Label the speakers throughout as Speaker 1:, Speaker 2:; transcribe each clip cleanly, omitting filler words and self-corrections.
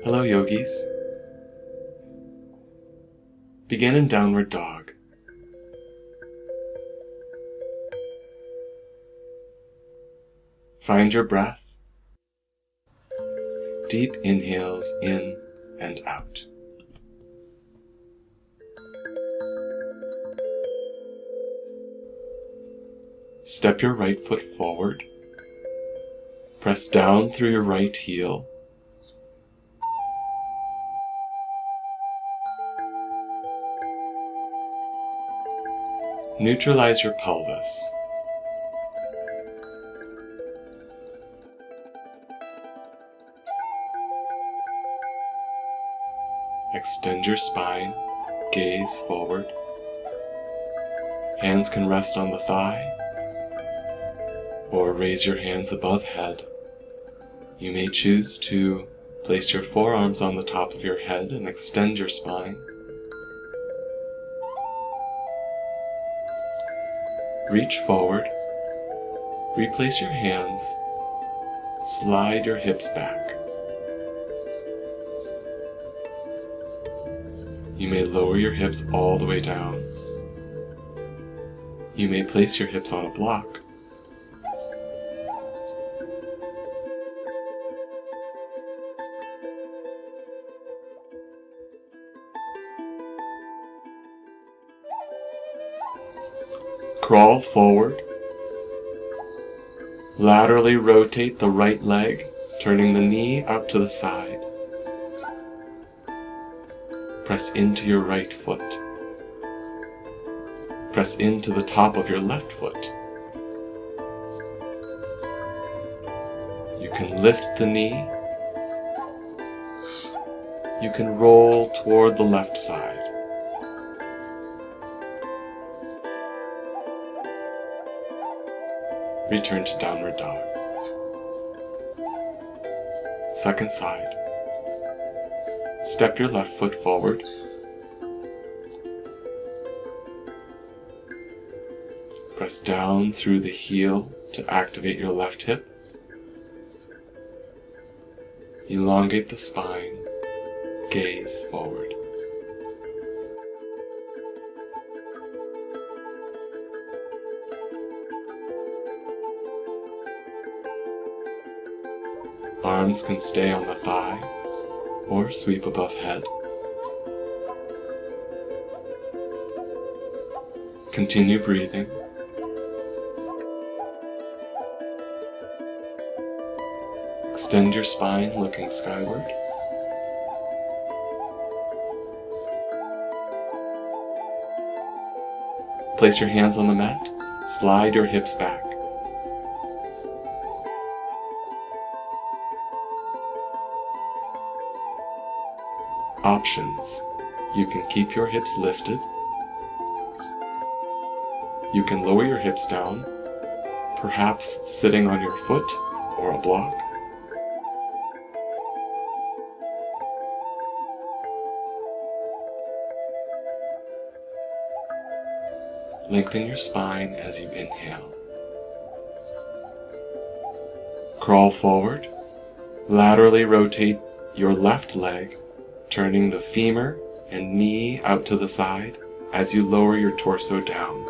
Speaker 1: Hello yogis. Begin in downward dog. Find your breath. Deep inhales in and out. Step your right foot forward. Press down through your right heel. Neutralize your pelvis. Extend your spine, gaze forward. Hands can rest on the thigh, or raise your hands above head. You may choose to place your forearms on the top of your head and extend your spine. Reach forward, replace your hands, slide your hips back. You may lower your hips all the way down. You may place your hips on a block. Crawl forward. Laterally rotate the right leg, turning the knee out to the side. Press into your right foot. Press into the top of your left foot. You can lift the knee. You can roll toward the left side. Return to downward dog. Second side. Step your left foot forward. Press down through the heel to activate your left hip. Elongate the spine. Gaze forward. Arms can stay on the thigh or sweep above head. Continue breathing. Extend your spine looking skyward. Place your hands on the mat. Slide your hips back. Options. You can keep your hips lifted. You can lower your hips down, perhaps sitting on your foot or a block. Lengthen your spine as you inhale. Crawl forward. Laterally rotate your left leg, turning the femur and knee out to the side as you lower your torso down.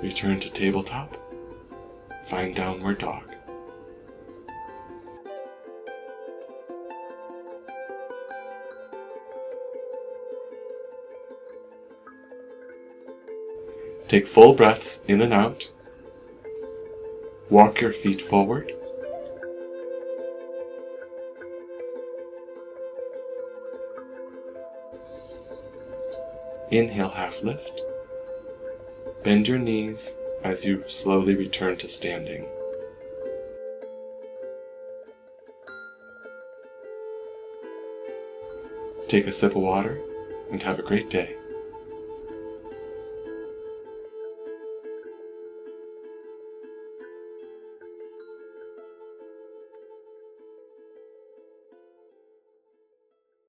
Speaker 1: Return to tabletop. Find downward dog. Take full breaths in and out. Walk your feet forward. Inhale, half lift. Bend your knees as you slowly return to standing. Take a sip of water and have a great day.